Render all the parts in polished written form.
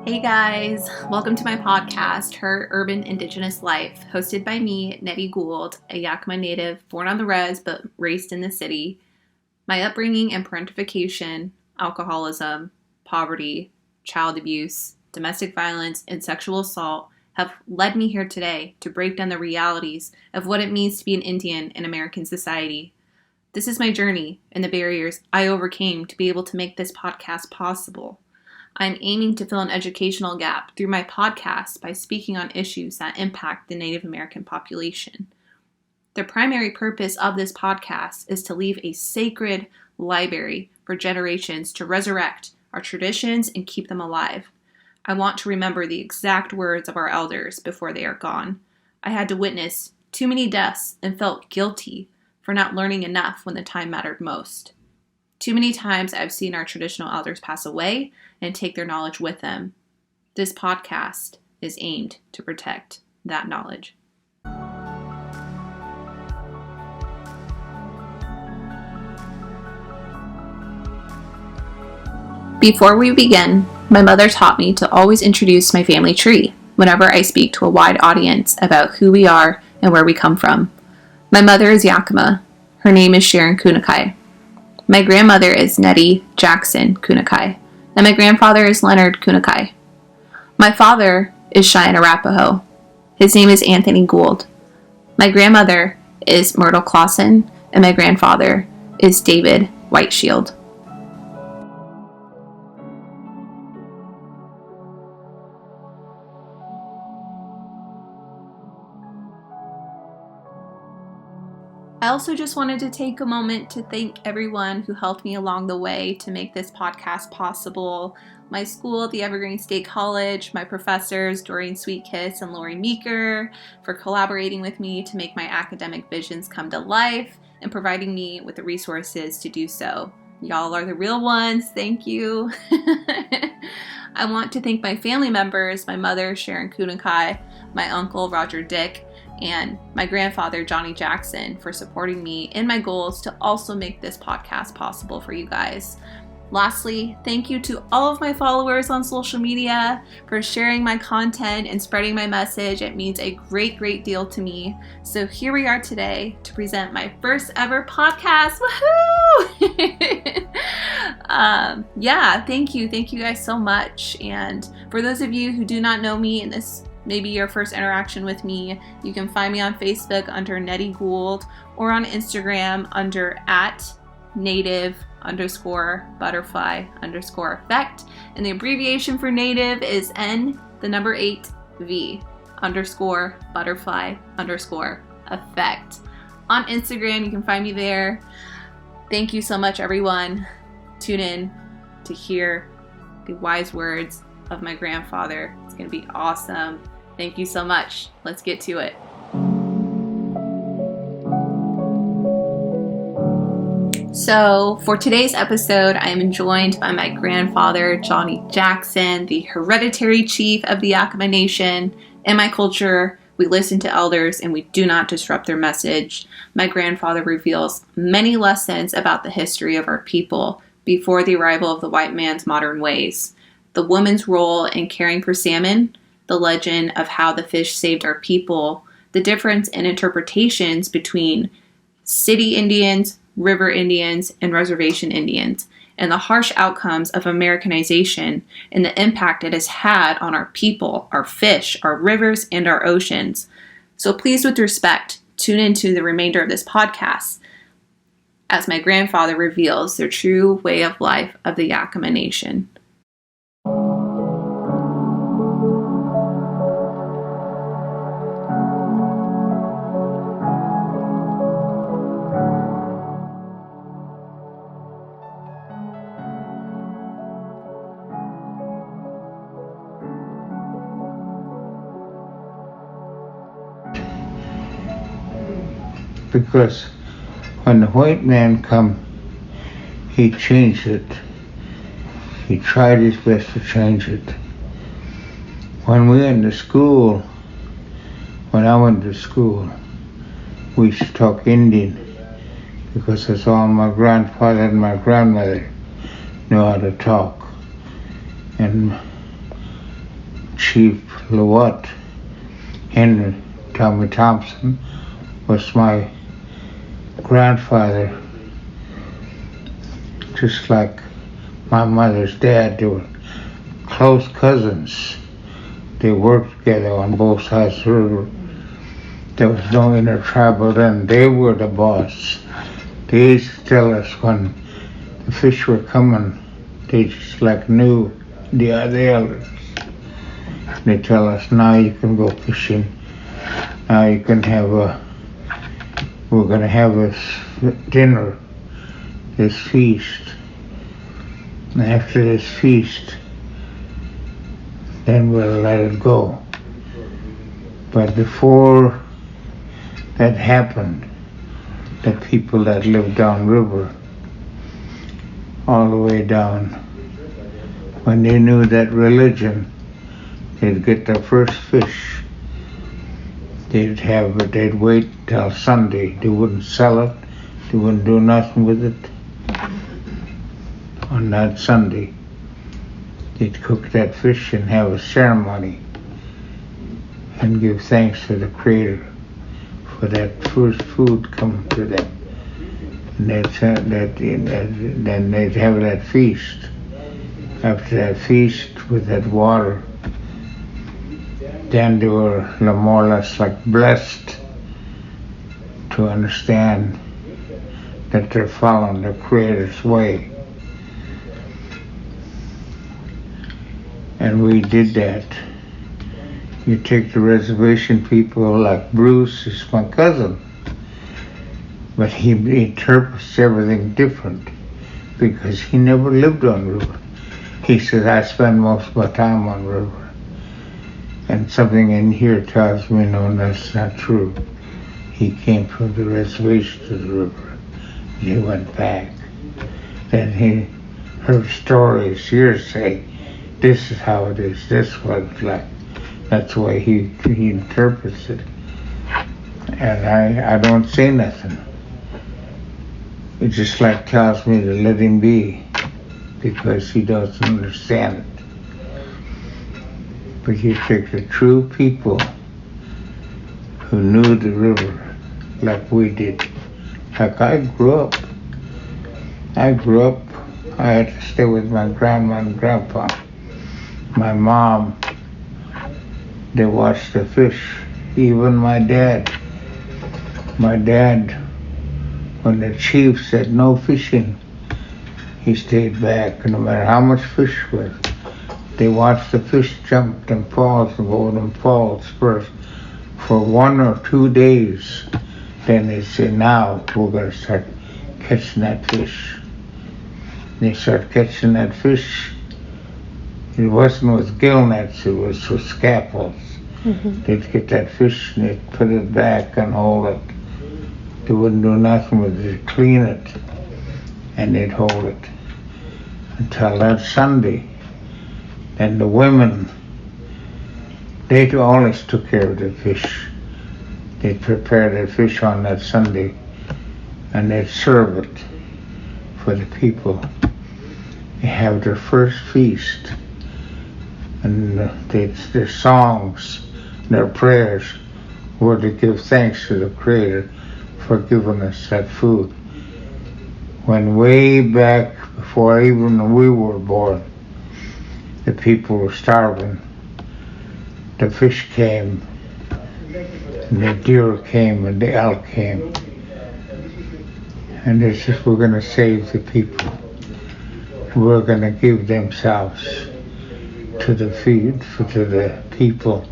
Hey guys, welcome to my podcast, Her Urban Indigenous Life, hosted by me, Nettie Gould, a Yakama native born on the res but raised in the city. My upbringing and parentification, alcoholism, poverty, child abuse, domestic violence, and sexual assault have led me here today to break down the realities of what it means to be an Indian in American society. This is my journey and the barriers I overcame to be able to make this podcast possible. I'm aiming to fill an educational gap through my podcast by speaking on issues that impact the Native American population. The primary purpose of this podcast is to leave a sacred library for generations to resurrect our traditions and keep them alive. I want to remember the exact words of our elders before they are gone. I had to witness too many deaths and felt guilty for not learning enough when the time mattered most. Too many times I've seen our traditional elders pass away and take their knowledge with them. This podcast is aimed to protect that knowledge. Before we begin, my mother taught me to always introduce my family tree whenever I speak to a wide audience about who we are and where we come from. My mother is Yakama. Her name is Sharon Kuneki. My grandmother is Nettie Jackson Kuneki, and my grandfather is Leonard Kuneki. My father is Cheyenne Arapaho. His name is Anthony Gould. My grandmother is Myrtle Closson, and my grandfather is David Whiteshield. I also just wanted to take a moment to thank everyone who helped me along the way to make this podcast possible. My school, the Evergreen State College, my professors, Doreen Sweetkiss and Lori Meeker, for collaborating with me to make my academic visions come to life and providing me with the resources to do so. Y'all are the real ones. Thank you. I want to thank my family members, my mother, Sharon Kuneki, my uncle, Roger Dick, and my grandfather, Johnny Jackson, for supporting me in my goals to also make this podcast possible for you guys. Lastly, thank you to all of my followers on social media for sharing my content and spreading my message. It means a great, great deal to me. So here we are today to present my first ever podcast. Woohoo! Thank you. Thank you guys so much. And for those of you who do not know me and this maybe your first interaction with me, you can find me on Facebook under Nettie Gould or on Instagram under @native_butterfly_effect. And the abbreviation for native is N8V_butterfly_effect. On Instagram, you can find me there. Thank you so much, everyone. Tune in to hear the wise words of my grandfather. It's going to be awesome. Thank you so much. Let's get to it. So for today's episode, I am joined by my grandfather, Johnny Jackson, the hereditary chief of the Yakama Nation. In my culture, we listen to elders and we do not disrupt their message. My grandfather reveals many lessons about the history of our people before the arrival of the white man's modern ways. The woman's role in caring for salmon, the legend of how the fish saved our people, the difference in interpretations between city Indians, river Indians, and reservation Indians, and the harsh outcomes of Americanization and the impact it has had on our people, our fish, our rivers, and our oceans. So please, with respect, tune into the remainder of this podcast as my grandfather reveals the true way of life of the Yakama Nation. Because when the white man come, he changed it. He tried his best to change it. When we went to school, when I went to school, we used to talk Indian because that's all my grandfather and my grandmother knew how to talk. And Chief Lewat, Henry Tommy Thompson, was my grandfather, just like my mother's dad. They were close cousins. They worked together on both sides of the river. There was no intertribal then. They were the boss. They used to tell us when the fish were coming, they just like knew the elders. They tell us, now you can go fishing. Now you can we're going to have this dinner, this feast. And after this feast, then we'll let it go. But before that happened, the people that lived downriver, all the way down, when they knew that religion, they'd get their first fish. They'd wait till Sunday. They wouldn't sell it. They wouldn't do nothing with it. On that Sunday, they'd cook that fish and have a ceremony and give thanks to the Creator for that first food coming to them. And then they'd have that feast. After that feast with that water, then they were more or less like blessed to understand that they're following the Creator's way. And we did that. You take the reservation people like Bruce, is my cousin, but he interprets everything different because he never lived on river. He says, I spend most of my time on river. And something in here tells me, no, that's not true. He came from the reservation to the river, and he went back. Then he heard stories, hearsay. This is how it is, this is what it's like. That's the way he interprets it. And I don't say nothing. It just like tells me to let him be, because he doesn't understand it. But you take the true people who knew the river like we did. Like I grew up, I had to stay with my grandma and grandpa. My mom, they watched the fish. Even my dad, when the chief said no fishing, he stayed back. No matter how much fish was, they watched the fish jump them falls and go to them falls first for 1 or 2 days. Then they said, now we're going to start catching that fish. They start catching that fish. It wasn't with gill nets, it was with scalpels. Mm-hmm. They'd get that fish and they'd put it back and hold it. They wouldn't do nothing with it, they'd clean it and they'd hold it until that Sunday. And the women, they always took care of the fish. They'd prepare the fish on that Sunday and they'd serve it for the people. They have their first feast, and their songs, their prayers were to give thanks to the Creator for giving us that food. When way back before even we were born, the people were starving. The fish came, and the deer came, and the elk came. And they said, we're going to save the people. We're going to give themselves to the people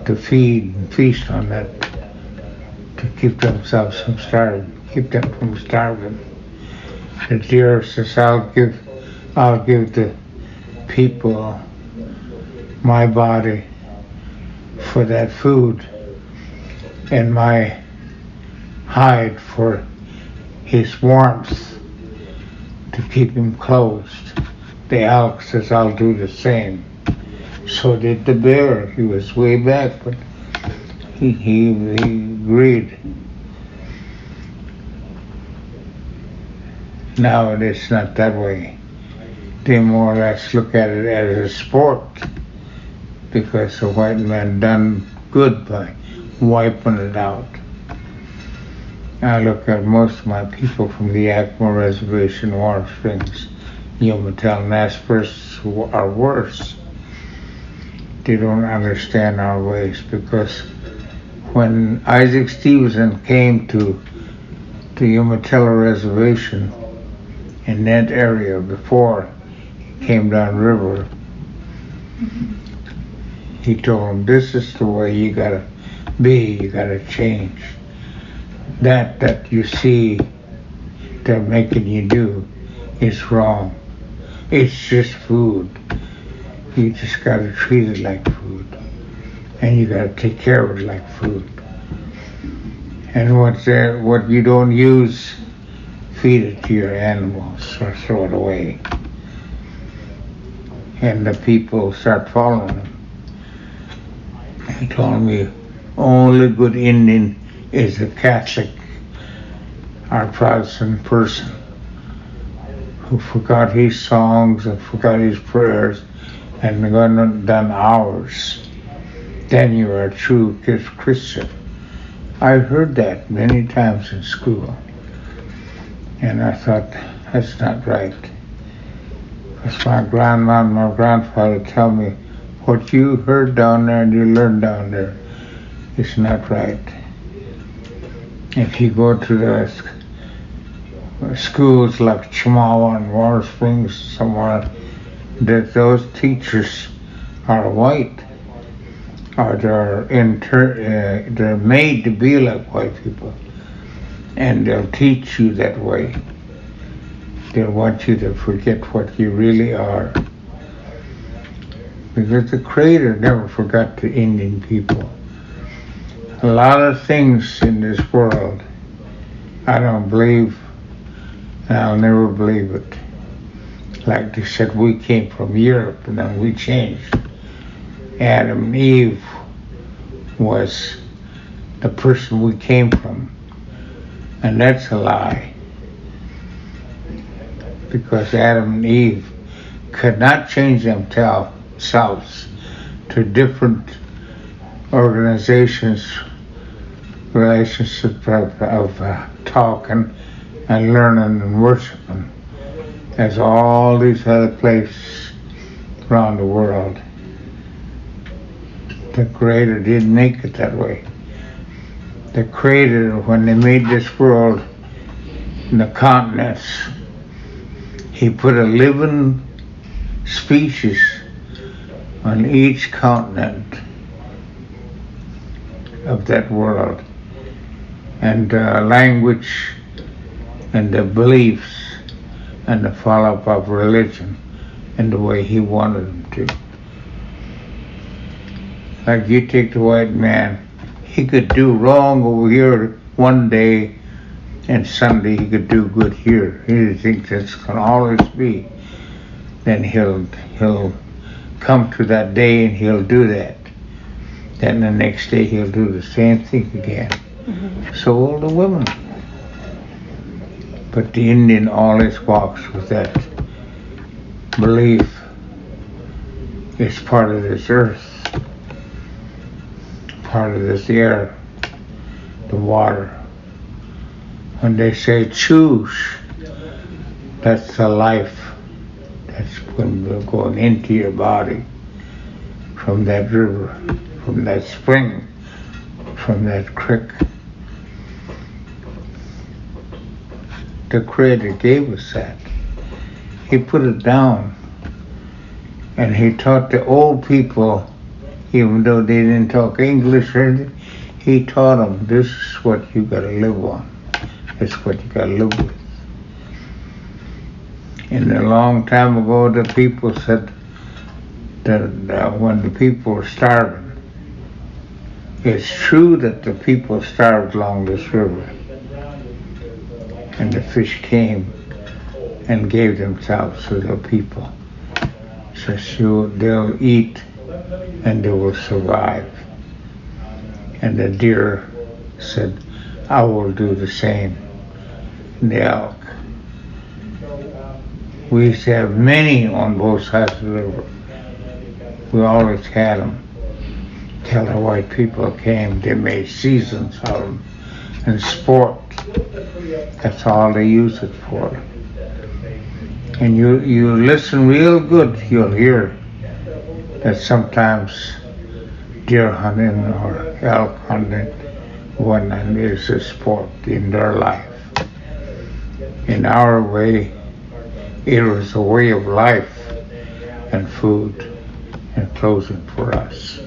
to feed and feast on that, to keep themselves from starving, keep them from starving. The deer says, I'll give the people my body for that food and my hide for his warmth to keep him closed. The elk says, I'll do the same. So did the bear. He was way back, but he agreed. Now it's not that way. They more or less look at it as a sport. because the white man done good by wiping it out. I look at most of my people from the Yakama Reservation, Warm Springs, Umatilla, Nespers, who are worse. They don't understand our ways, because when Isaac Stevenson came to the Umatilla Reservation in that area before he came down river, he told them, this is the way you gotta be, you gotta change. That you see they're making you do is wrong. It's just food. You just gotta treat it like food. And you gotta take care of it like food. And what you don't use, feed it to your animals or throw it away. And the people start following them. He told me, only good Indian is a Catholic or Protestant person who forgot his songs and forgot his prayers and done ours. Then you are a true Christian. I heard that many times in school, and I thought, that's not right. Because my grandma and my grandfather tell me, what you heard down there and you learned down there is not right. If you go to the schools like Chimawa and Warm Springs, somewhere, that those teachers are white, or they're made to be like white people, and they'll teach you that way. They'll want you to forget what you really are, because the Creator never forgot the Indian people. A lot of things in this world I don't believe, and I'll never believe it. Like they said, we came from Europe and then we changed. Adam and Eve was the person we came from, and that's a lie. Because Adam and Eve could not change themselves to different organizations, relationships of talking and learning and worshiping, as all these other places around the world. The Creator didn't make it that way. The Creator, when they made this world and the continents, He put a living species on each continent of that world, and the language and the beliefs and the follow-up of religion in the way He wanted them to. Like you take the white man, he could do wrong over here one day, and Sunday he could do good here. He thinks that's going to always be. Then he'll come to that day and he'll do that. Then the next day he'll do the same thing again. Mm-hmm. So will the women. But the Indian always walks with that belief. It's part of this earth, part of this air, the water. When they say choose, that's the life that's going into your body from that river, from that spring, from that creek. The Creator gave us that. He put it down, and He taught the old people, even though they didn't talk English or anything, He taught them, this is what you gotta live on. This is what you gotta live with. And a long time ago, the people said that when the people were starving, it's true that the people starved along this river, and the fish came and gave themselves to the people. So they'll eat and they will survive. And the deer said, I will do the same. And the elk. We used to have many on both sides of the river. We always had them. Till the white people came, they made seasons out of them. And sport, that's all they use it for. And you listen real good, you'll hear that sometimes deer hunting or elk hunting, whatnot, is a sport in their life. In our way, it was a way of life and food and clothing for us.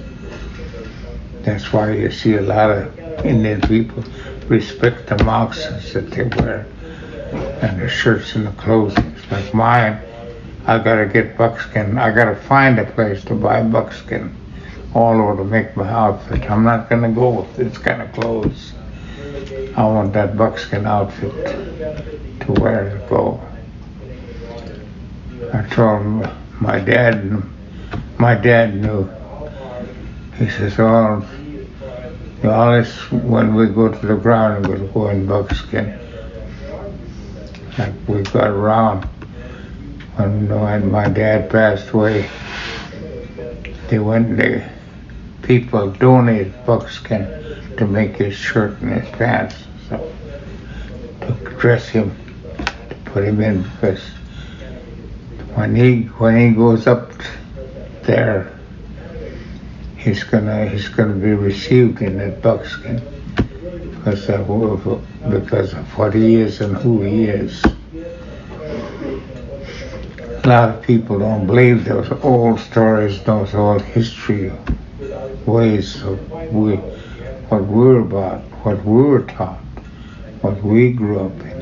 That's why you see a lot of Indian people respect the moccasins that they wear and the shirts and the clothing. Like mine, I gotta get buckskin. I gotta find a place to buy buckskin all over to make my outfit. I'm not gonna go with this kind of clothes. I want that buckskin outfit to wear to go. I told my dad knew. He says, oh, always when we go to the ground, we'll go in buckskin. Like we got around when my dad passed away, people donated buckskin to make his shirt and his pants, so to dress him, to put him in, because when he goes up there, he's gonna be received in that buckskin because of what he is and who he is. A lot of people don't believe those old stories, those old history ways of what we're about, what we were taught, what we grew up in,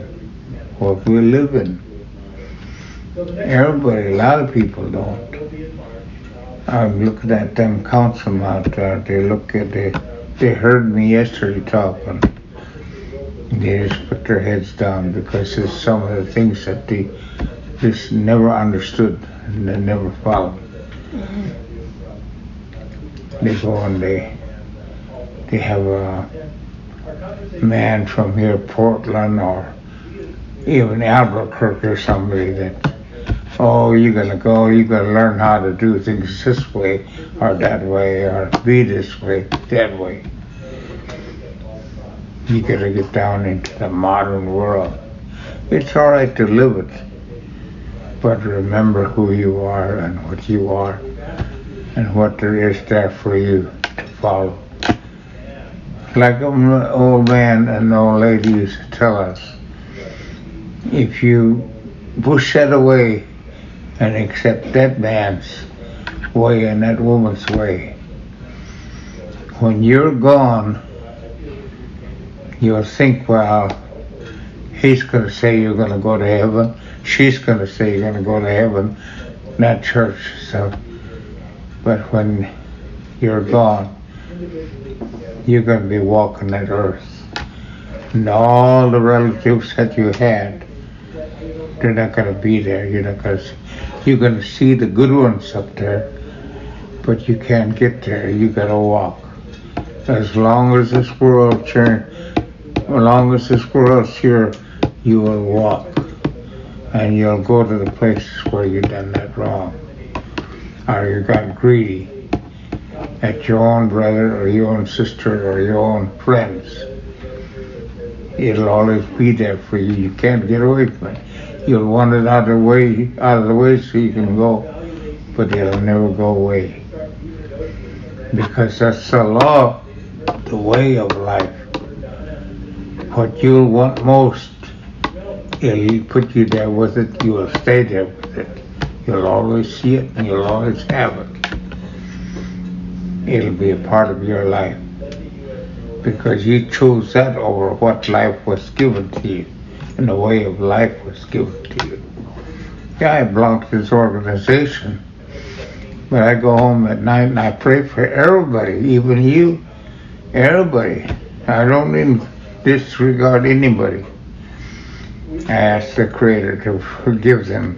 what we live in. Everybody, a lot of people don't. I'm looking at them councilmen out there. They heard me yesterday talking. They just put their heads down because it's some of the things that they just never understood and they never followed. They go and they have a man from here, Portland or even Albuquerque or somebody that, oh, you're gonna learn how to do things this way or that way or be this way, that way. You gotta get down into the modern world. It's all right to live it, but remember who you are and what you are and what there is there for you to follow. Like an old man and old lady used to tell us, if you push that away and accept that man's way and that woman's way, when you're gone, you'll think, well, he's going to say you're going to go to heaven, she's going to say you're going to go to heaven, not church. So, but when you're gone, you're going to be walking that earth. And all the relatives that you had, they're not going to be there. You're going to see the good ones up there, but you can't get there. You got to walk. As long as this world's here, you will walk, and you'll go to the places where you done that wrong, or you got greedy at your own brother or your own sister or your own friends. It'll always be there for you. You can't get away from it. You'll want it out of the way so you can go, but it'll never go away. Because that's the law, the way of life. What you'll want most, it'll put you there with it, you will stay there with it. You'll always see it and you'll always have it. It'll be a part of your life. Because you chose that over what life was given to you and the way of life was given to you. Yeah, I belong to this organization, but I go home at night and I pray for everybody, even you, everybody. I don't even disregard anybody. I ask the Creator to forgive them.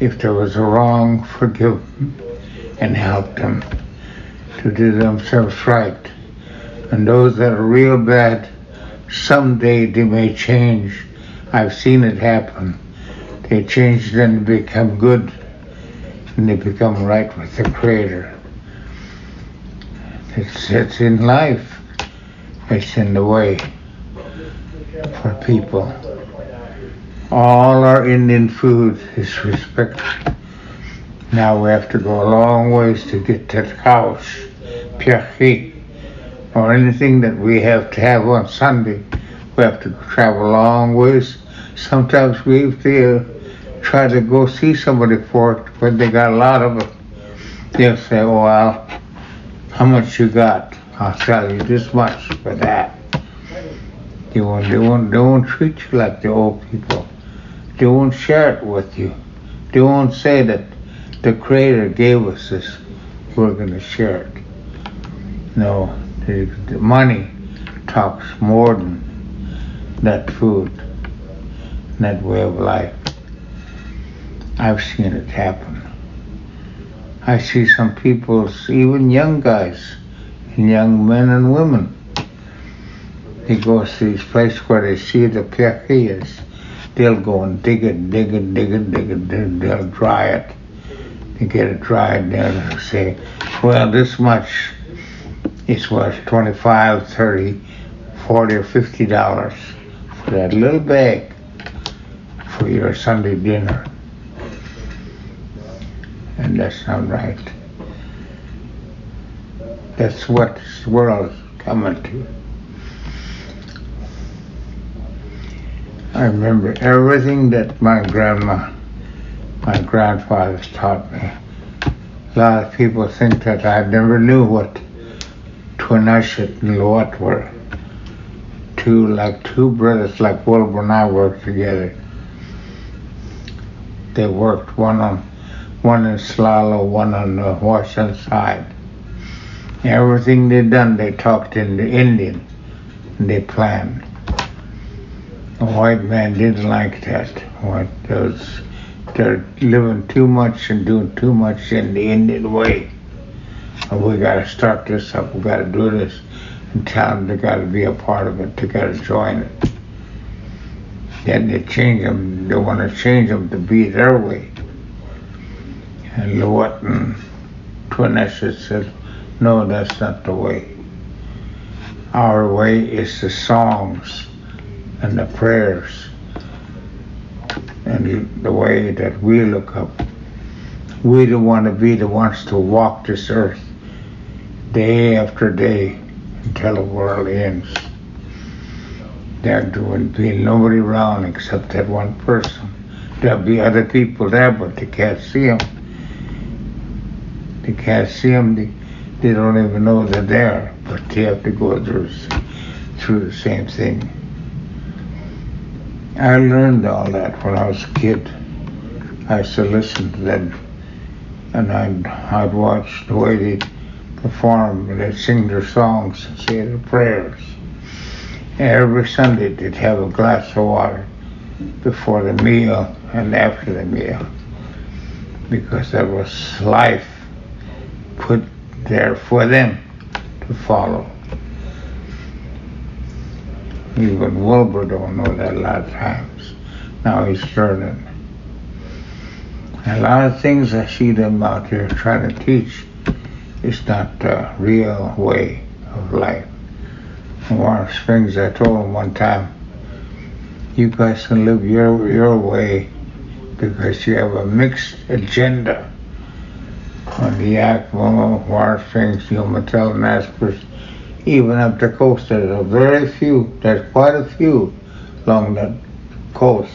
If there was a wrong, forgive them and help them to do themselves right. And those that are real bad, someday they may change. I've seen it happen. They change, then become good, and they become right with the Creator. It's in life. It's in the way for people. All our Indian food is respected. Now we have to go a long ways to get that house, piachi, or anything that we have to have on Sunday. We have to travel a long ways. Sometimes we have to try to go see somebody for it, but they got a lot of it. They'll say, oh, well, how much you got? I'll tell you this much for that. They won't treat you like the old people. They won't share it with you. They won't say that the Creator gave us this, we're going to share it. No, the money talks more than that food, that way of life. I've seen it happen. I see some people, even young guys, and young men and women, they go to these places where they see the piachi is. They'll go and dig it, they'll dry it. They get it dried, they'll say, well, this much is worth $25, $30, $40 or $50 for that little bag for your Sunday dinner. And that's not right. That's what this world is coming to. I remember everything that my grandfathers taught me. A lot of people think that I never knew what Twinnushet and Lowat were. Two brothers like Wilbur and I worked together. They worked one in Slalo, one on the Washington side. Everything they done, they talked in the Indian, and they planned. The white man didn't like that. They're living too much and doing too much in the Indian way. And we got to start this up. We got to do this. And tell them they got to be a part of it. They got to join it. Then they change them. They want to change them to be their way. And Lowat and Twinnushet said, no, that's not the way. Our way is the songs and the prayers and the way that we look up. We don't want to be the ones to walk this earth day after day until the world ends. There will be nobody around except that one person. There'll be other people there, but they can't see them. They can't see them. They don't even know they're there, but they have to go through the same thing. I learned all that when I was a kid. I used to listen to them, and I'd watch the way they perform, and they'd sing their songs and say their prayers. Every Sunday they'd have a glass of water before the meal and after the meal, because there was life put there for them to follow. Even Wilbur don't know that a lot of times. Now he's learning. A lot of things I see them out there trying to teach is not the real way of life. In Warm Springs, I told them one time, you guys can live your way because you have a mixed agenda. On the Yakama, Warm Springs, Umatilla, and Naspers, even up the coast, there's quite a few along that coast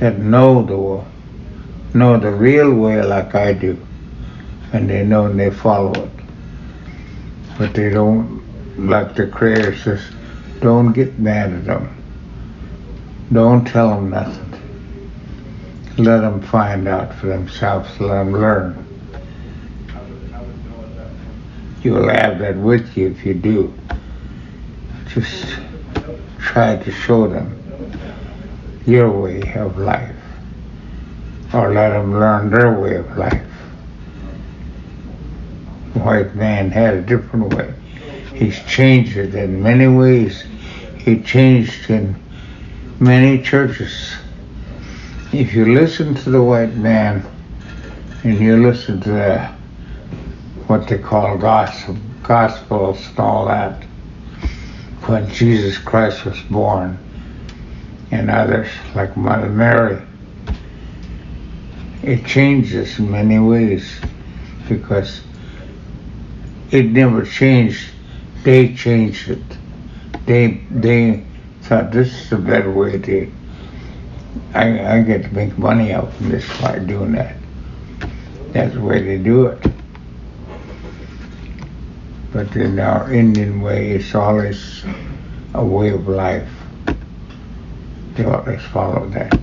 that know the real way like I do, and they know and they follow it. But they don't, like the Creator says, don't get mad at them. Don't tell them nothing. Let them find out for themselves, let them learn. You'll have that with you if you do. Just try to show them your way of life, or let them learn their way of life. The white man had a different way. He's changed it in many ways. He changed in many churches. If you listen to the white man and you listen to what they call Gospels and all that, when Jesus Christ was born, and others like Mother Mary. It changes in many ways because it never changed. They changed it. They thought this is a better way to. I get to make money out from this by doing that. That's the way they do it. But in our Indian way, it's always a way of life. They always follow that.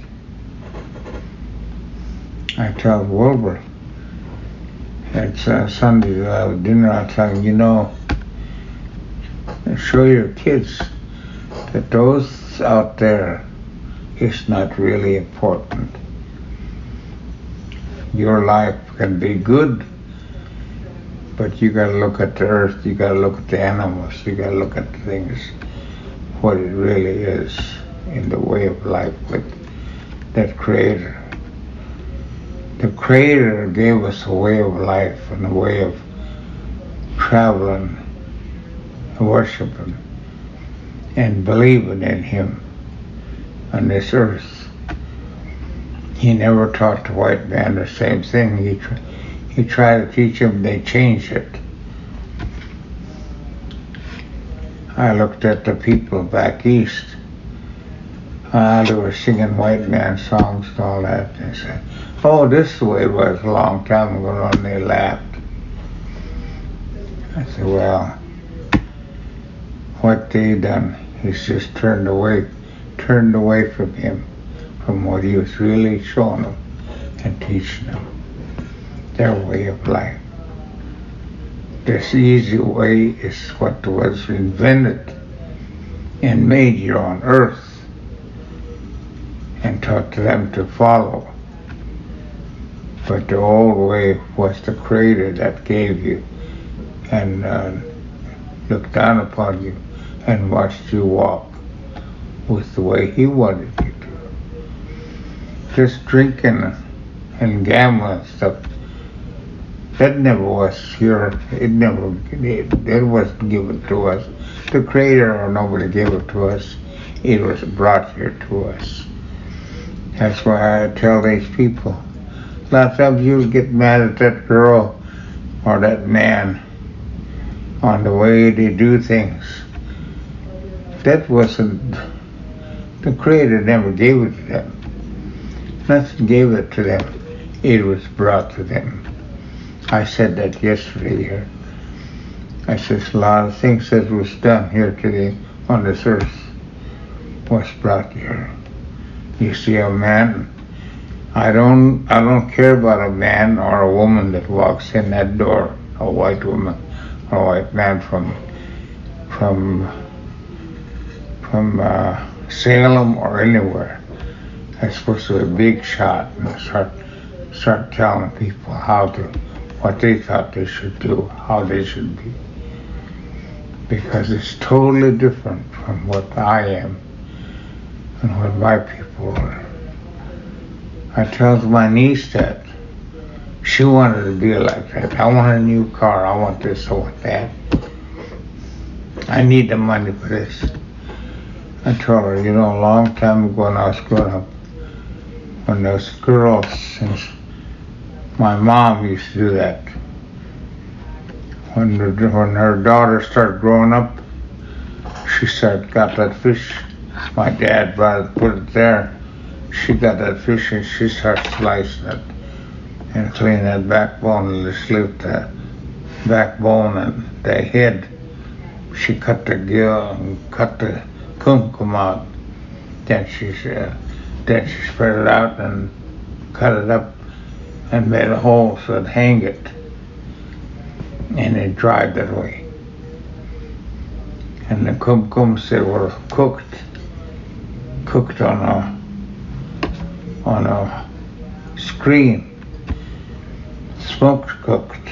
I tell Wilbur at Sunday dinner, I tell him, show your kids that those out there is not really important. Your life can be good, but you gotta look at the earth, you gotta look at the animals, you gotta look at the things, what it really is in the way of life with that Creator. The Creator gave us a way of life and a way of traveling, worshiping, and believing in Him on this earth. He never taught the white man the same thing. He tried to teach them, they changed it. I looked at the people back east. They were singing white man songs and all that. They said, oh, this is the way it was a long time ago, and they laughed. I said, well, what they done is just turned away from Him, from what He was really showing them and teaching them, their way of life. This easy way is what was invented and made here on earth and taught to them to follow. But the old way was the Creator that gave you and looked down upon you and watched you walk with the way He wanted you to. Just drinking and gambling and stuff, that never was here. It wasn't given to us. The Creator or nobody gave it to us. It was brought here to us. That's why I tell these people, a lot of times you'll get mad at that girl or that man on the way they do things. That wasn't, the Creator never gave it to them. Nothing gave it to them. It was brought to them. I said that yesterday here. I said a lot of things that was done here today on this earth was brought here. You see a man, I don't care about a man or a woman that walks in that door, a white woman or a white man from Salem or anywhere. That's supposed to be a big shot and start telling people what they thought they should do, how they should be. Because it's totally different from what I am and what my people are. I told my niece that. She wanted to be like that. I want a new car, I want this, I want that. I need the money for this. I told her, a long time ago when I was growing up, when those girls, since my mom used to do that. When her daughter started growing up, she got that fish. My dad brought it, put it there. She got that fish and she started slicing it and cleaning that backbone and just leave the backbone and the head. She cut the gill and cut the kumkum out. Then she spread it out and cut it up and made a hole so it'd hang it. And it dried that way. And the kumkums they were cooked on a screen, smoked cooked.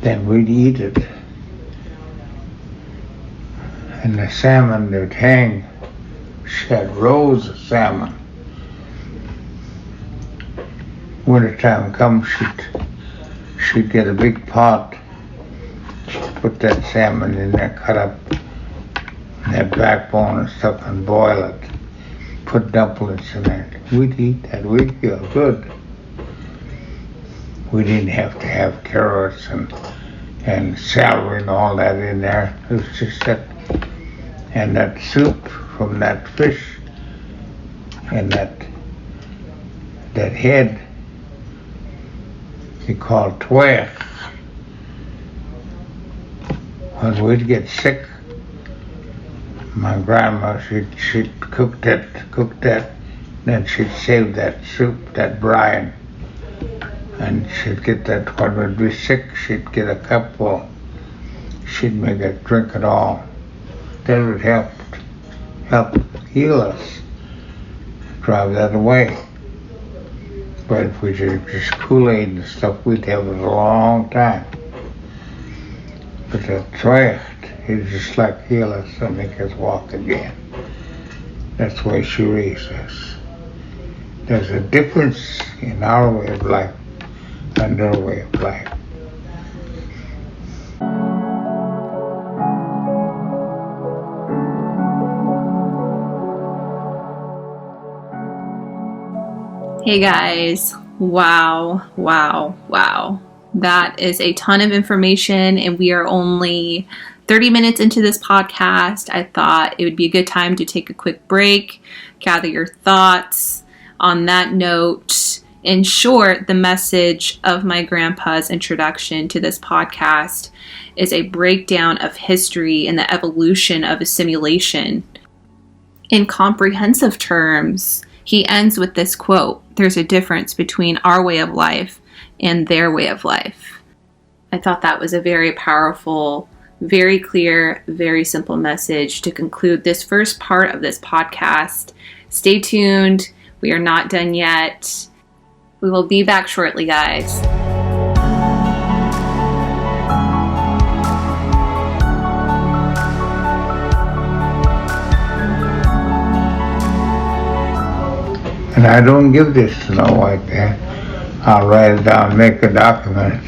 Then we'd eat it. And the salmon they'd hang. She had rows of salmon. Wintertime comes, she'd get a big pot, she'd put that salmon in there, cut up that backbone and stuff and boil it. Put dumplings in there. We'd eat that. We'd feel good. We didn't have to have carrots and celery and all that in there. It was just that, and that soup from that fish and that head you call twig. When we'd get sick, my grandma, she'd cook that, then she'd save that soup, that brine, and she'd get that, when we'd be sick, she'd get a cupful, she'd make us drink it all. That would help heal us, drive that away. But if we did just Kool-Aid and stuff, we'd have it a long time. But the trash, it's just like heal us and make us walk again. That's the way she raised us. There's a difference in our way of life and their way of life. Hey guys, wow. That is a ton of information, and we are only 30 minutes into this podcast. I thought it would be a good time to take a quick break, gather your thoughts. On that note, in short, the message of my grandpa's introduction to this podcast is a breakdown of history and the evolution of assimilation. In comprehensive terms, he ends with this quote: "There's a difference between our way of life and their way of life." I thought that was a very powerful, very clear, very simple message to conclude this first part of this podcast. Stay tuned. We are not done yet. We will be back shortly, guys. And I don't give this to no white man. I'll write it down, make a document,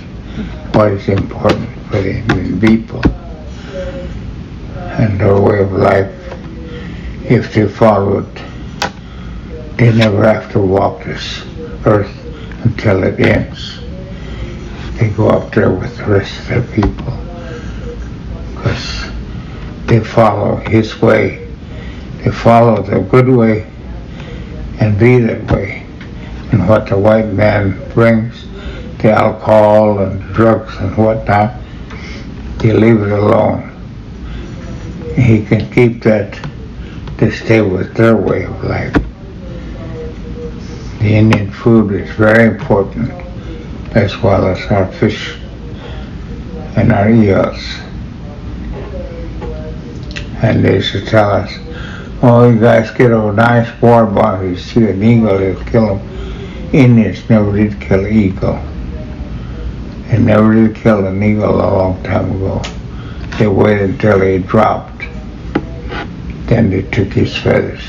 what is important for the Indian people and their way of life. If they follow it, they never have to walk this earth until it ends. They go up there with the rest of their people because they follow his way. They follow the good way and be that way. And what the white man brings, the alcohol and drugs and whatnot, they leave it alone. He can keep that to stay with their way of life. The Indian food is very important, as well as our fish and our eels. And they used to tell us, "Oh, you guys get a nice war bomb. You see an eagle, you'll kill him." Indians never did kill an eagle. They never did kill an eagle a long time ago. They waited until he dropped. Then they took his feathers.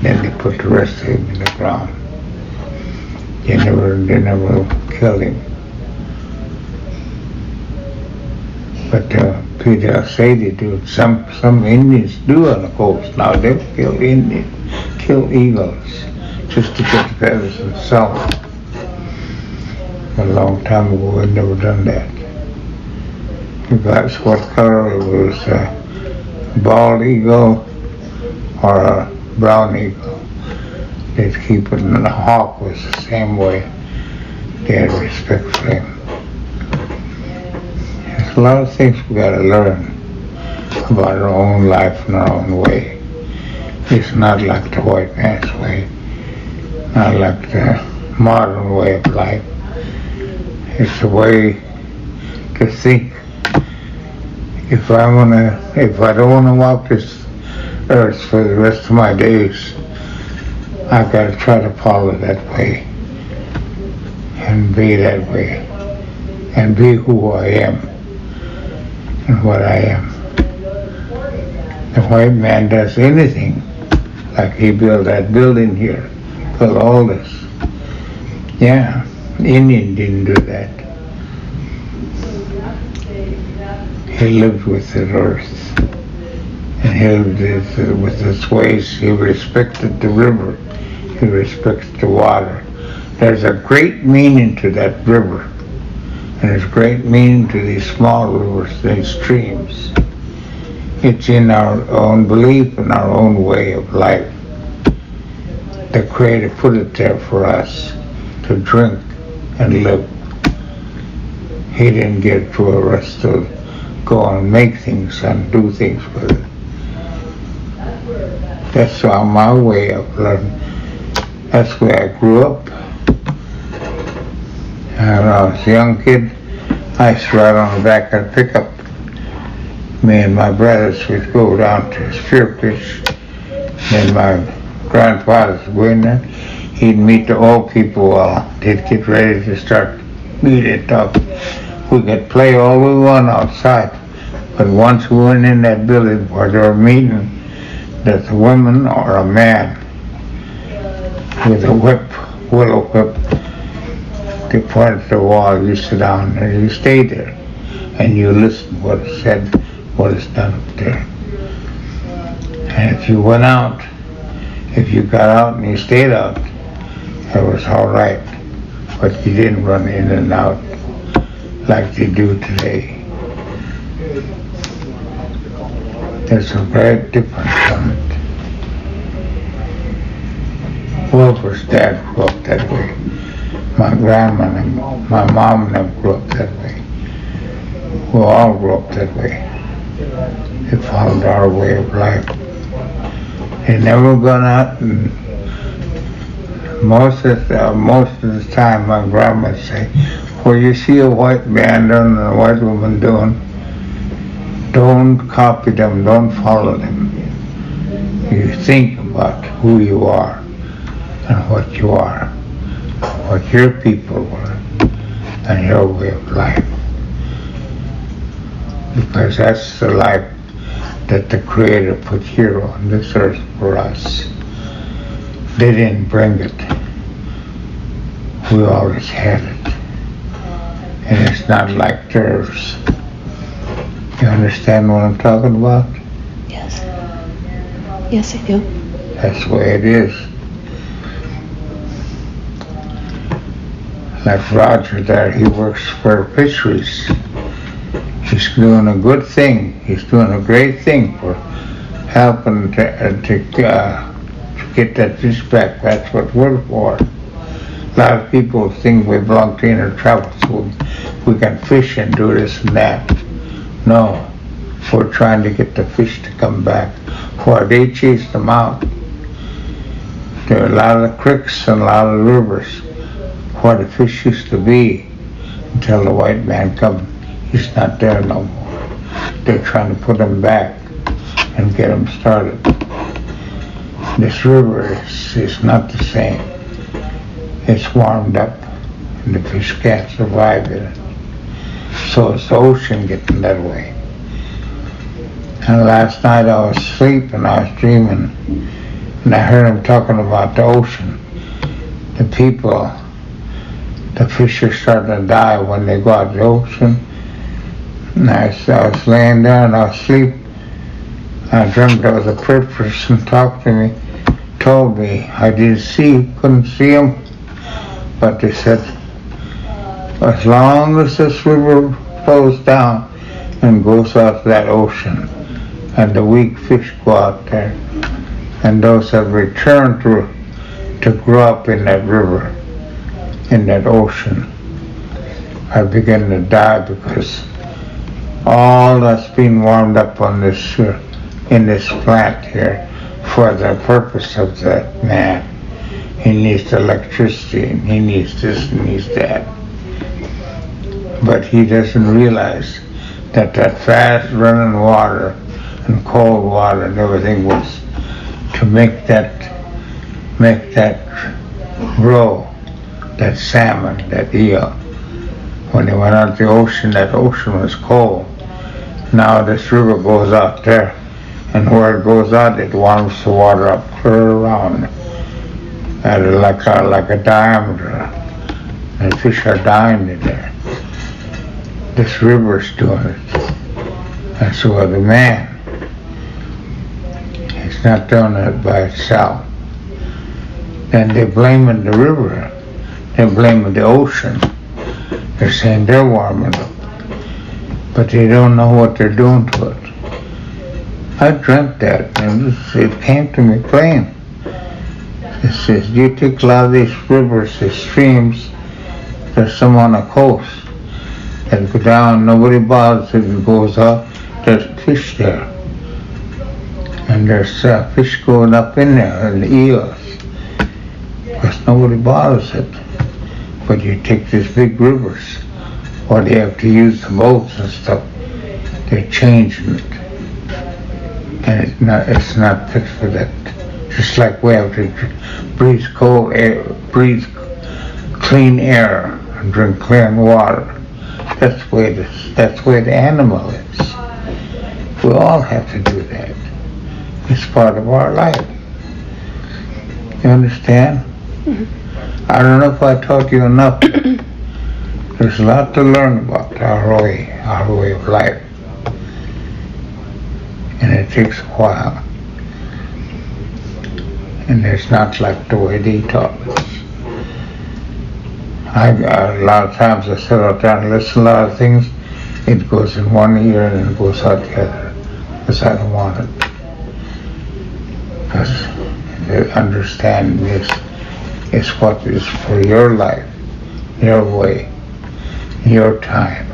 Then they put the rest of him in the ground. They never killed him. But people say they do. Some Indians do on the coast now. They'll kill eagles just to get the feathers and sell them. A long time ago, we'd never done that. Regardless what color it was, a bald eagle or a brown eagle, they'd keep it. And the hawk was the same way. They had respect for him. There's a lot of things we got to learn about our own life and our own way. It's not like the white man's way, not like the modern way of life. It's a way to think. If I don't want to walk this earth for the rest of my days, I've got to try to follow that way and be that way and be who I am and what I am. The white man does anything, like he built that building here, built all this. Yeah, Indian didn't do that. He lived with the earth, and he lived with his ways. He respected the river. He respects the water. There's a great meaning to that river, and there's great meaning to these small rivers, these streams. It's in our own belief and our own way of life. The Creator put it there for us to drink and live. He didn't give it for us to go and make things and do things with it. That's my way of learning. That's where I grew up. And when I was a young kid, I used to ride on the back of the pickup. Me and my brothers would go down to Spearfish. And my grandfather would go in there. He'd meet the old people while they'd get ready to start meeting up. We could play all we want outside. But once we went in that building where they were meeting, there's a woman or a man with a whip, willow whip, they pointed to the wall. You sit down and you stay there, and you listen what is said, what is done up there. And if you went out, if you got out and you stayed out, it was all right. But you didn't run in and out like they do today. There's a great difference from it. Wilbur's dad grew up that way. My grandma and my mom never grew up that way. We all grew up that way. They followed our way of life. They never gone out, and most of the time my grandma would say, "Well, you see a white man doing and a white woman doing, don't copy them, don't follow them. You think about who you are and what you are, what your people were, and your way of life. Because that's the life that the Creator put here on this earth for us. They didn't bring it. We always had it. And it's not like theirs. You understand what I'm talking about? Yes. Yes, I do. That's the way it is. Like Roger there, he works for fisheries. He's doing a good thing. He's doing a great thing for helping to get that fish back. That's what we're for. A lot of people think we belong to inner travel, so we can fish and do this and that. No, we're trying to get the fish to come back. Why they chased them out. There are a lot of creeks and a lot of rivers where the fish used to be until the white man come. He's not there no more. They're trying to put them back and get them started. This river is not the same. It's warmed up and the fish can't survive in it. So it's the ocean getting that way. And last night I was asleep and I was dreaming, and I heard him talking about the ocean. The people, the fish are starting to die when they go out the ocean. And I was laying there and I was asleep. I dreamt there was a person talked to me, told me I couldn't see him, but they said, as long as this river flows down and goes out to that ocean, and the weak fish go out there, and those that return to grow up in that river, in that ocean, are beginning to die because all that's being warmed up on this in this plant here for the purpose of that man. He needs electricity, and he needs this, and needs that. But he doesn't realize that fast running water and cold water and everything was to make that grow, that salmon, that eel. When they went out to the ocean, that ocean was cold. Now this river goes out there, and where it goes out, it warms the water up clear around at like a diameter. And fish are dying in there. this river's doing it. And so the man, it's not doing it by itself. Then they're blaming the river. They're blaming the ocean. They're saying they're warming up. But they don't know what they're doing to it. I dreamt that, and it came to me plain. It says, you take a lot of these rivers, these streams, there's some on the coast that go down, nobody bothers it, it goes up, there's fish there. And there's fish going up in there, and eels. Because nobody bothers it. But you take these big rivers, or they have to use the boats and stuff, they're changing it. And it's not fit for that. Just like we have to breathe cold air, breathe clean air, and drink clean water. That's the way the animal is. We all have to do that. It's part of our life. You understand? Mm-hmm. I don't know if I taught you enough. There's a lot to learn about our way of life. And it takes a while. And it's not like the way they taught us. A lot of times I sit out there and listen to a lot of things. It goes in one ear and it goes out the other. Because I don't want it. Because the understanding is what is for your life, your way, your time,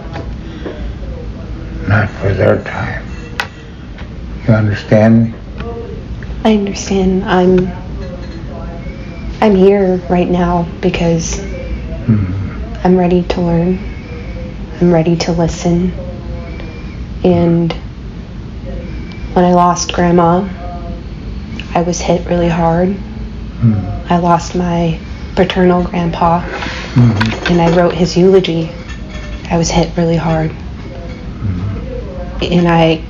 not for their time. You understand me? I understand. I'm here right now because I'm ready to learn. I'm ready to listen. And when I lost Grandma, I was hit really hard. I lost my paternal grandpa, and I wrote his eulogy. I was hit really hard. And I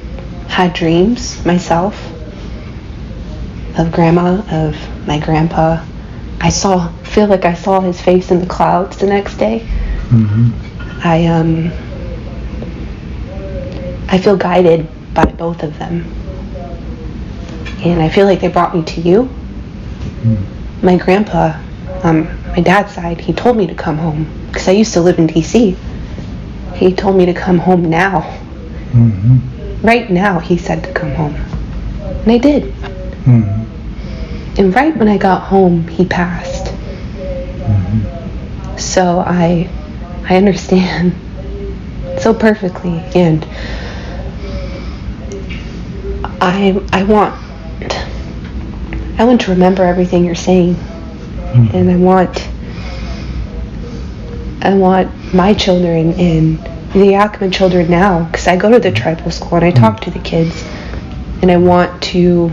had dreams myself of Grandma, of my grandpa. I feel like I saw his face in the clouds the next day. I feel guided by both of them. And I feel like they brought me to you. My grandpa, my dad's side, he told me to come home because I used to live in D.C. He told me to come home now. Right now, he said to come home. And I did. And right when I got home, he passed. So I understand so perfectly, and I want to remember everything you're saying, and I want my children and the Yakama children now, because I go to the tribal school and I talk to the kids, and I want to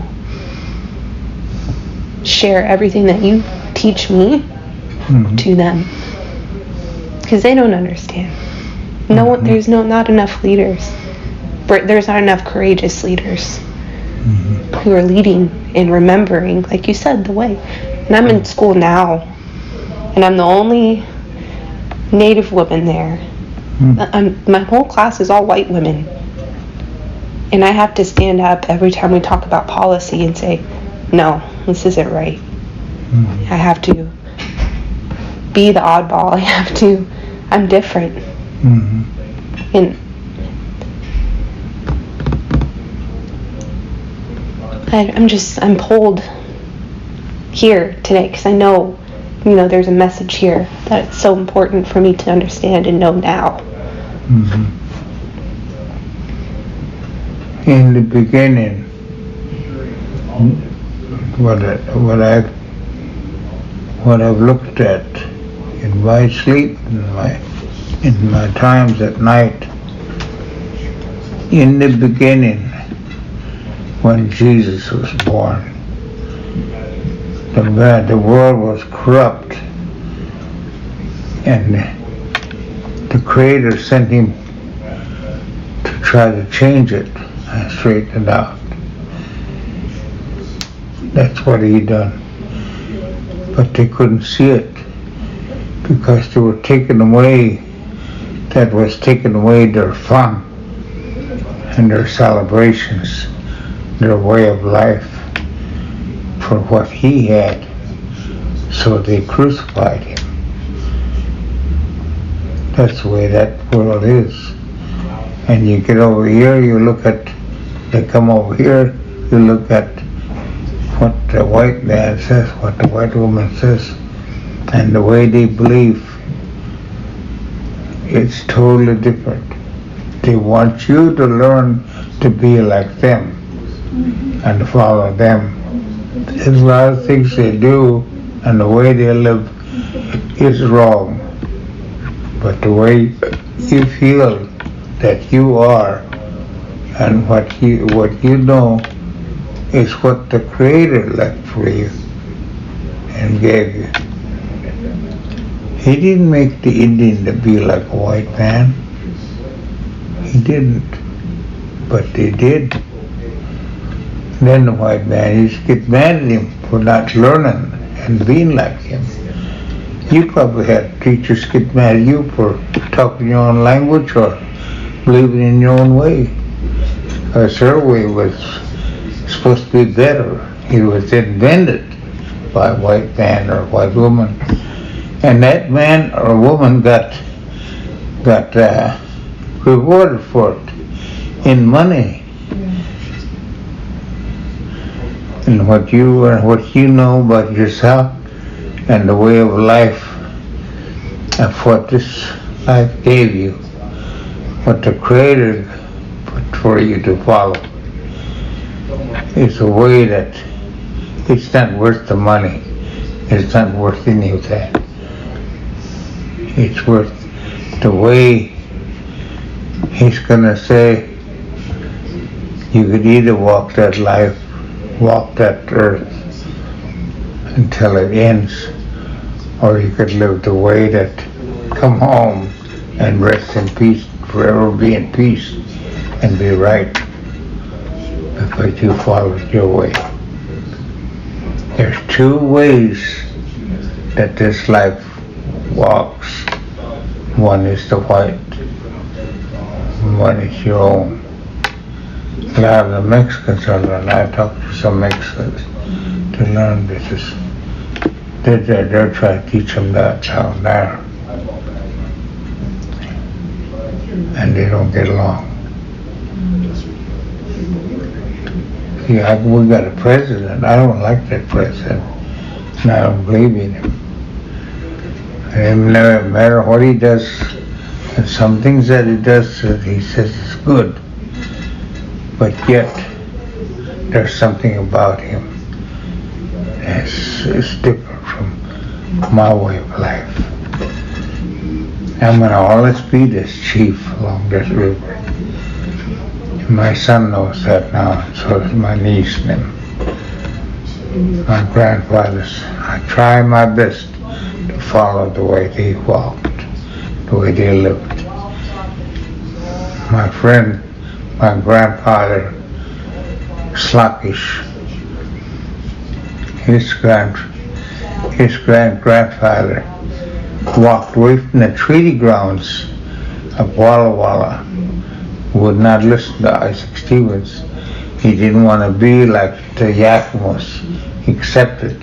share everything that you teach me to them, because they don't understand. There's not enough leaders. There's not enough courageous leaders who are leading and remembering, like you said, the way. And I'm in school now, and I'm the only Native woman there. My whole class is all white women, and I have to stand up every time we talk about policy and say, no, this isn't right. I have to be the oddball. I'm different. And I'm pulled here today because I know, there's a message here that it's so important for me to understand and know now. In the beginning, what I've looked at in my sleep, in my times at night, in the beginning, when Jesus was born, the world was corrupt, and the Creator sent him to try to change it and straighten it out. That's what he done. But they couldn't see it because they were taken away that was taking away their fun and their celebrations, their way of life for what he had. So they crucified him. That's the way that world is. And you get over here, they come over here, you look at what the white man says, what the white woman says, and the way they believe, it's totally different. They want you to learn to be like them and to follow them. There's a lot of things they do and the way they live is wrong. But the way you feel that you are and what you know is what the Creator left for you and gave you. He didn't make the Indian to be like a white man. He didn't. But they did. Then the white man used to get mad at him for not learning and being like him. You probably had teachers get mad at you for talking your own language or believing in your own way. Because her way was supposed to be better. It was invented by a white man or a white woman. And that man or woman got rewarded for it in money. And what you know about yourself and the way of life of what this life gave you, what the Creator put for you to follow, is a way that it's not worth the money. It's not worth any of that. It's worth the way He's gonna say you could either walk that life, walk that earth until it ends, or you could live the way that come home and rest in peace, forever be in peace and be right because you followed your way. There's two ways that this life walks. One is the white, and one is your own. A lot of the Mexicans are learning. I talked to some Mexicans to learn this. They're trying to teach them that down there. And they don't get along. Yeah, we got a president. I don't like that president. And I don't believe in him. And no matter what he does, and some things that he does, he says is good. But yet, there's something about him that's different from my way of life. I'm going to always be this chief along this river. And my son knows that now, and so does my niece and him. My grandfathers, I try my best to follow the way they walked, the way they lived. My friend, my grandfather, Slockish, his great-grandfather walked away from the treaty grounds of Walla Walla, would not listen to Isaac Stevens. He didn't want to be like the Yakamas, he accepted,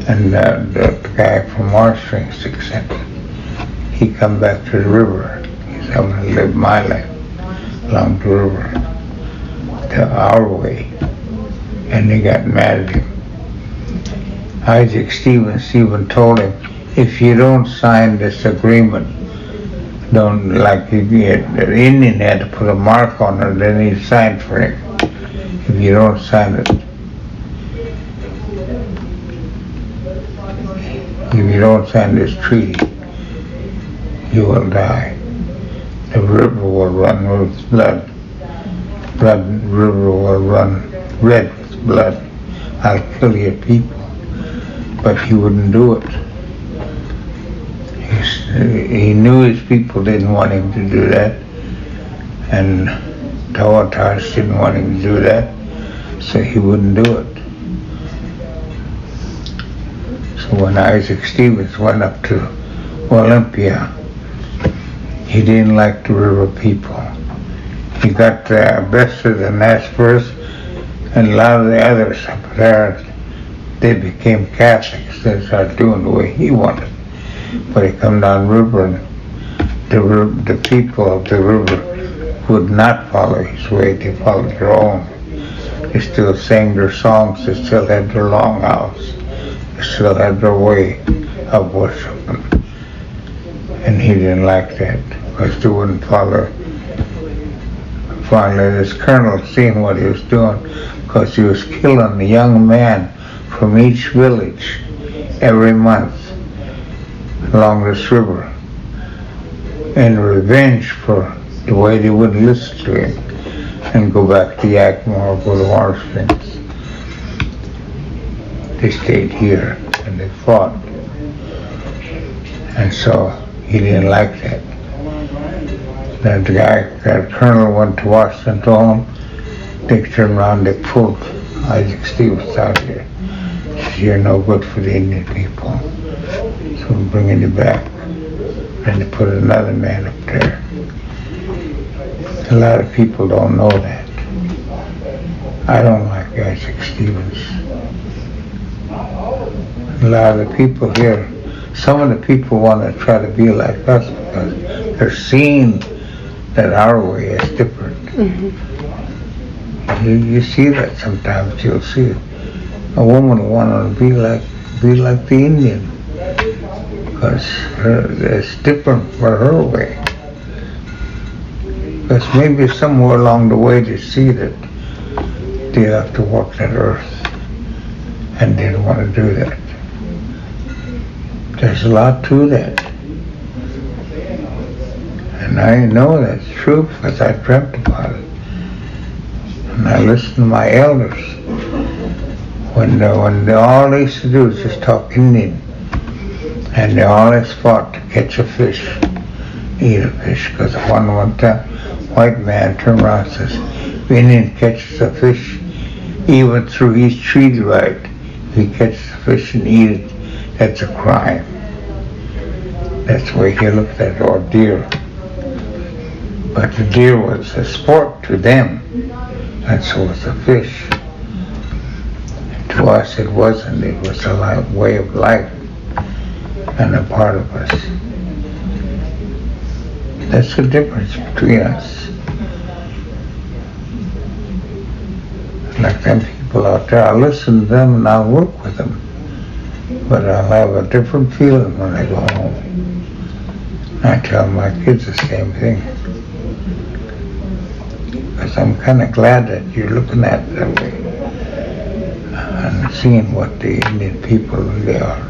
and the guy from our strings accepted. He come back to the river. He said, I'm going to live my life along the river, to our way. And they got mad at him. Isaac Stevens even told him, if you don't sign this agreement, don't, like the Indian had to put a mark on it, then he signed for him. If you don't sign it, if you don't sign this treaty, you will die. The river will run with blood. The river will run red with blood. I'll kill your people. But he wouldn't do it. He knew his people didn't want him to do that, and Tawatas didn't want him to do that, so he wouldn't do it. So when Isaac Stevens went up to Olympia, he didn't like the river people. He got the best of the Naspers, and a lot of the others up there, they became Catholics. They started doing the way he wanted. But he come down river, and the people of the river would not follow his way. They followed their own. They still sang their songs. They still had their longhouse. They still had their way of worshiping. And he didn't like that because they wouldn't follow. Finally, this colonel seen what he was doing because he was killing a young man from each village every month along this river in revenge for the way they wouldn't listen to him and go back to Yakima or go to Water Springs. They stayed here and they fought. And so he didn't like that. Then the guy, that colonel, went to Washington, told him, they turned around, they pulled Isaac Stevens out here. He said, you're no good for the Indian people. So we're bringing you back. And they put another man up there. A lot of people don't know that. I don't like Isaac Stevens. A lot of the people here, some of the people want to try to be like us because they're seeing that our way is different. Mm-hmm. You see that sometimes. You'll see it. A woman will want to be like the Indian because it's different for her way. Because maybe somewhere along the way they see that they have to walk that earth and they don't want to do that. There's a lot to that. And I know that's true because I dreamt about it. And I listened to my elders. When they all they used to do is just talk Indian. And they always fought to catch a fish, eat a fish. Because one time, white man turned around and says, if Indian catches a fish, even through his treaty right, if he catches a fish and eat it, that's a crime. That's the way he looked at it, or deer. But the deer was a sport to them, and so was the fish. To us it wasn't. It was a way of life and a part of us. That's the difference between us. Like them people out there, I'll listen to them and I'll work with them. But I'll have a different feeling when I go home. I tell my kids the same thing. Because I'm kind of glad that you're looking at it that way. And seeing what the Indian people really are.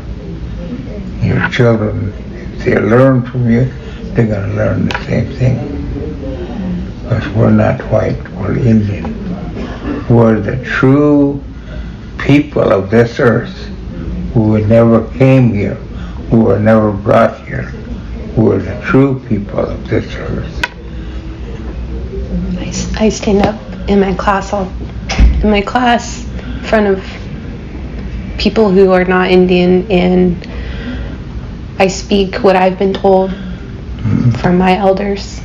Your children, if they learn from you, they're going to learn the same thing. Because we're not white, we're Indian. We're the true people of this earth who never came here, who were never brought here. We're the true people of this earth. I stand up in my class in front of people who are not Indian, and I speak what I've been told from my elders,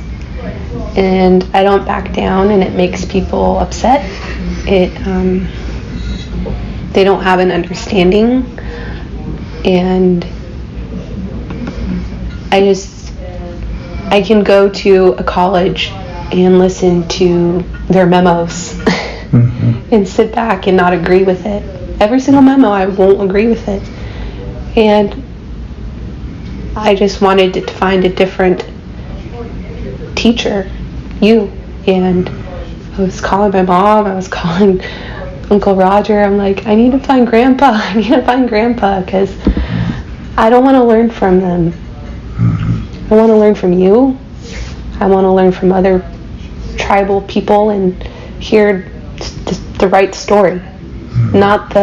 and I don't back down, and it makes people upset. They don't have an understanding, and I can go to a college and listen to their memos and sit back and not agree with it. Every single memo, I won't agree with it. And I just wanted to find a different teacher, and I was calling my mom, I was calling Uncle Roger. I'm like, I need to find Grandpa, because I don't want to learn from them. I want to learn from you. I want to learn from other tribal people and hear the right story, not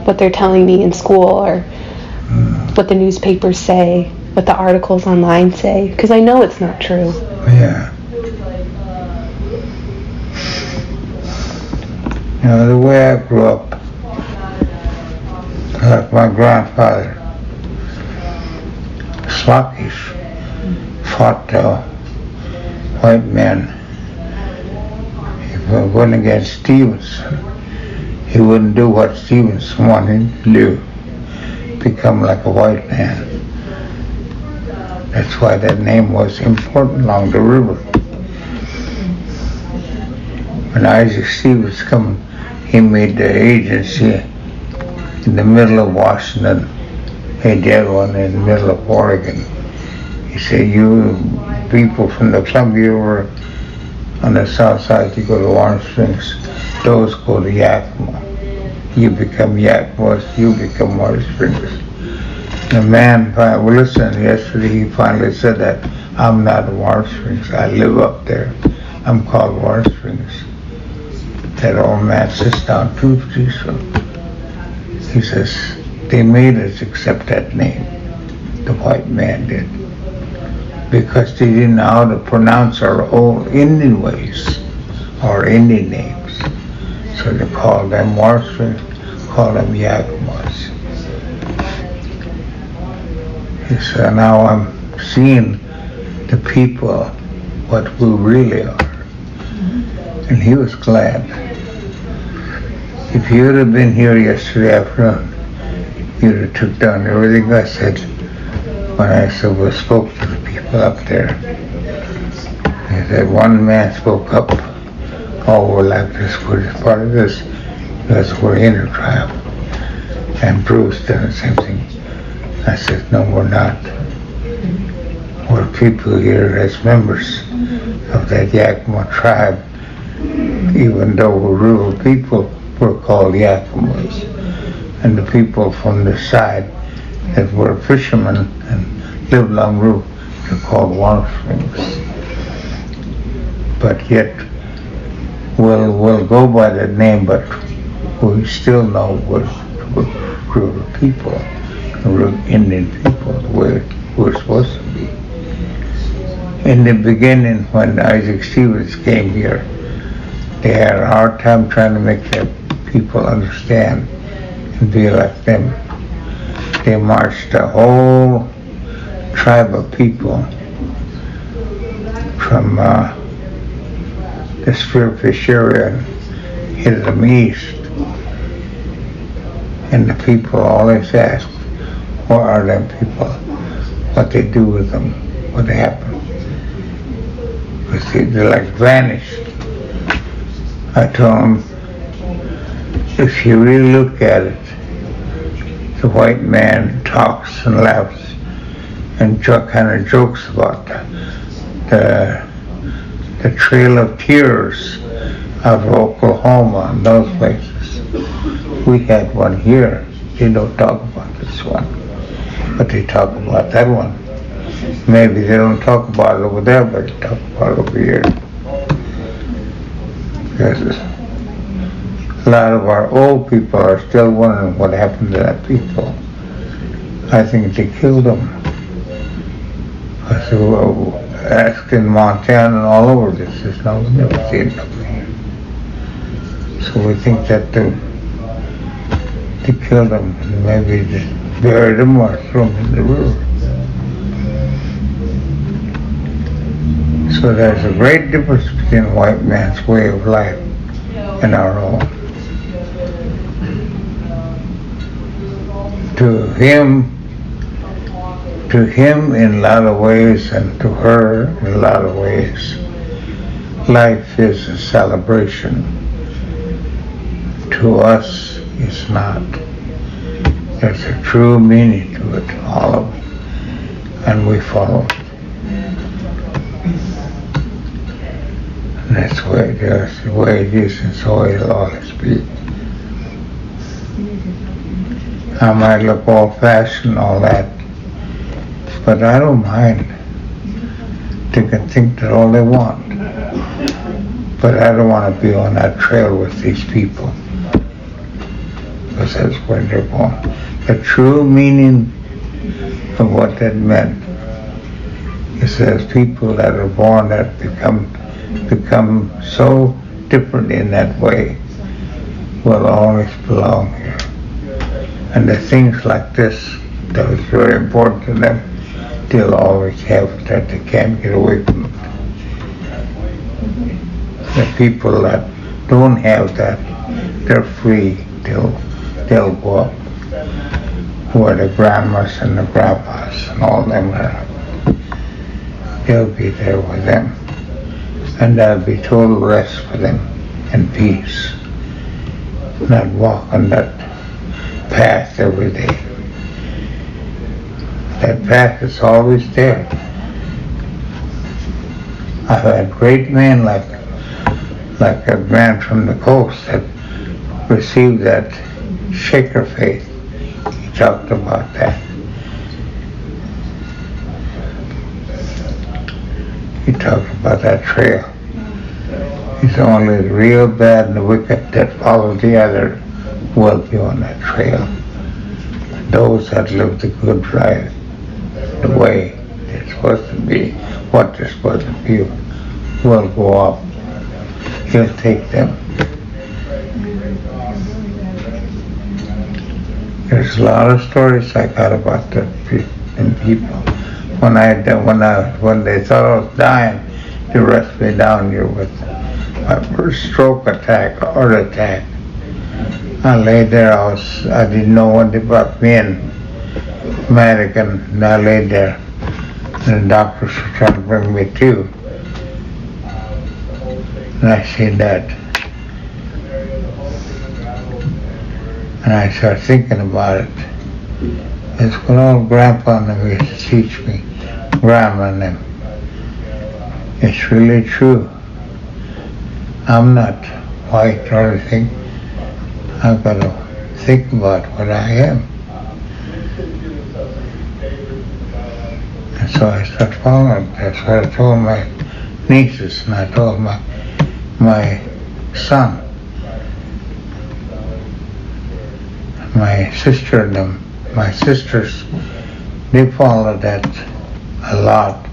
what they're telling me in school or what the newspapers say, what the articles online say, because I know it's not true. Yeah. You know, the way I grew up, like my grandfather, sluggish, fought the white men. He went against Stevenson. He wouldn't do what Stevenson wanted to do, become like a white man. That's why that name was important along the river. When Isaac Stevens come, he made the agency in the middle of Washington. He did one in the middle of Oregon. He said, you people from the Columbia River on the south side, you go to Warm Springs, those go to Yakima. You become Yakimas, you become Warm Springs. The man, listen, yesterday he finally said that, I'm not in Warm Springs, I live up there. I'm called Warm Springs. That old man sits down Tuesday, so he says, they made us accept that name, the white man did, because they didn't know how to pronounce our old Indian ways, or Indian names. So they called them Warm Springs, called them Yakimas. He said, now I'm seeing the people, what we really are. And he was glad. If you would have been here yesterday afternoon, you'd have took down everything I said when I spoke to the people up there. He said, one man spoke up, oh, we're like this, we're part of this, because we're in a tribe. And Bruce did the same thing. I said, no, we're not. We're people here as members of that Yakama tribe. Even though we're rural people, we're called Yakimas. And the people from the side that were fishermen and lived along the river, they're called Warm Springs. But yet, we'll go by that name, but we still know we're rural people, rural Indian people, the way we're supposed to be. In the beginning, when Isaac Stevens came here, they had a hard time trying to make their people understand and be like them. They marched a whole tribe of people from the Spearfish area and hit them east. And the people always asked, what are them people? What they do with them? What happened? Because they like vanished. I told them, if you really look at it, the white man talks and laughs and kind of jokes about the Trail of Tears out of Oklahoma and those places. We had one here. They don't talk about this one, but they talk about that one. Maybe they don't talk about it over there, but they talk about it over here. Because a lot of our old people are still wondering what happened to that people. I think they killed them. Because they were asked in Montana and all over this, there's no, we never seen them here. So we think that they killed them, and maybe they buried them or threw them in the river. So there's a great difference between a white man's way of life and our own. To him in a lot of ways, and to her in a lot of ways, life is a celebration. To us, it's not. There's a true meaning to it, all of it, and we follow it. And that's the way it is, and so it'll always be. I might look old-fashioned and all that, but I don't mind. They can think that all they want. But I don't want to be on that trail with these people, because that's where they're going. The true meaning of what that meant is that people that are born that become so different in that way will always belong here. And the things like this that was very important to them, they'll always have it, that they can't get away from it. The people that don't have that, they're free. They'll go up where the grandmas and the grandpas and all them are. They'll be there with them, and there'll be total rest for them and peace. Not walk on that path every day. That path is always there. I've had great men like a man from the coast that received that Shaker faith. He talked about that. He talked about that trail. It's only the real bad and the wicked that follow the other will be on that trail. Those that live the good life, the way they're supposed to be, what they're supposed to be, will go up. He'll take them. There's a lot of stories I got about the people. When they thought I was dying, they rushed me down here with my first stroke attack, heart attack. I lay there. I didn't know when they brought me in, Madigan, and I lay there. And the doctors were trying to bring me to. And I said that. And I started thinking about it. It's what old Grandpa and them used to teach me, Grandma and them. It's really true. I'm not white or anything. I've got to think about what I am. And so I started following. That's what I told my nieces, and I told my son, my sister and them. My sisters, they followed that a lot.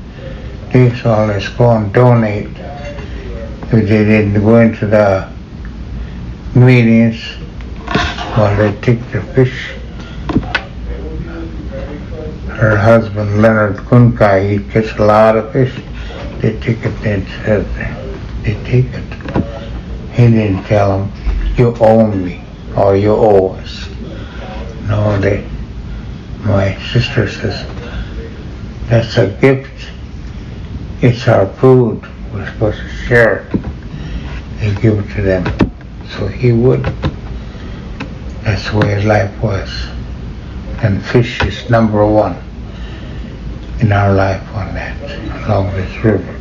They used to always go and donate. If they didn't go into the meetings, well, they take the fish. Her husband, Leonard Kuneki, he gets a lot of fish. They take it, they take it. He didn't tell them, you owe me, or you owe us. No, my sister says, that's a gift. It's our food. We're supposed to share it. They give it to them. So he would. That's the way his life was. And fish is number one in our life on that, along this river.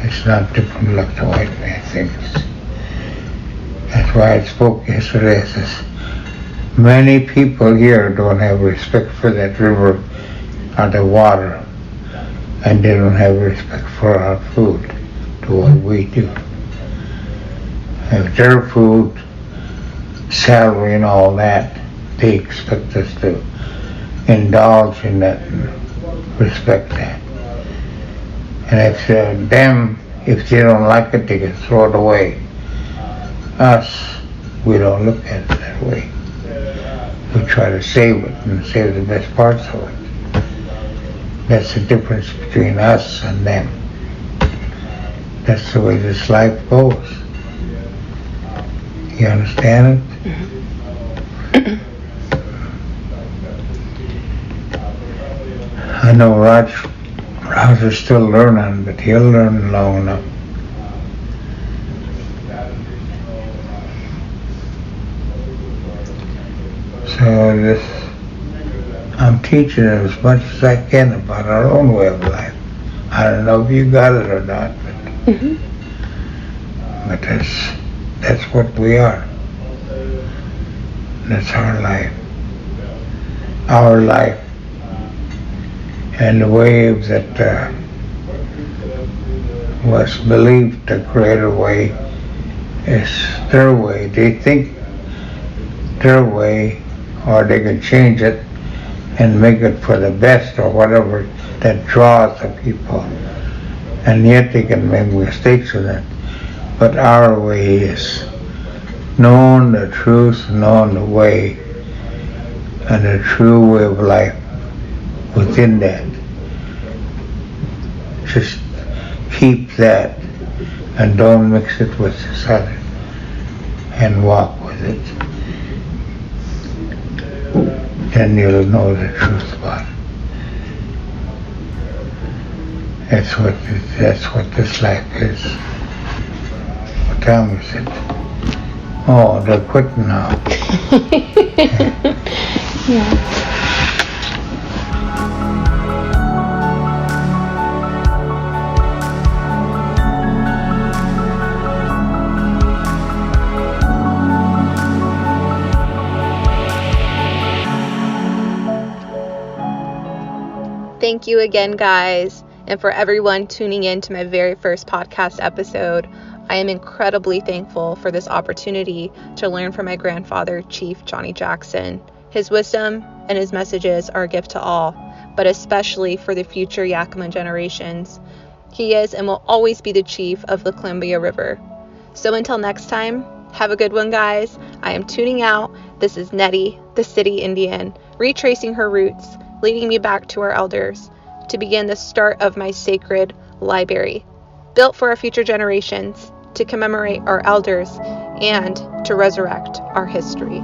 It's not different like the white man thinks. That's why I spoke yesterday. I says, many people here don't have respect for that river or the water, and they don't have respect for our food, to what we do. If their food, salary and all that, they expect us to indulge in that and respect that. And if if they don't like it, they can throw it away. Us, we don't look at it that way. We try to save it and save the best parts of it. That's the difference between us and them. That's the way this life goes. You understand it? I know Roger's still learning, but he'll learn long enough. So I'm teaching as much as I can about our own way of life. I don't know if you got it or not, but that's what we are. That's our life. Our life. And the way that was believed the greater way is their way. They think their way, or they can change it and make it for the best or whatever that draws the people. And yet they can make mistakes with it. But our way is knowing the truth, knowing the way, and the true way of life within that. Just keep that and don't mix it with this other, and walk with it. Then you'll know the truth about it. That's what this life is. What time is it? Oh, they're quitting now. Yeah. Thank you again, guys, and for everyone tuning in to my very first podcast episode. I am incredibly thankful for this opportunity to learn from my grandfather, Chief Johnny Jackson. His wisdom and his messages are a gift to all, but especially for the future Yakama generations. He is and will always be the chief of the Columbia River. So until next time, have a good one, guys. I am tuning out. This is Nettie, the City Indian, retracing her roots, leading me back to our elders to begin the start of my sacred library, built for our future generations, to commemorate our elders and to resurrect our history.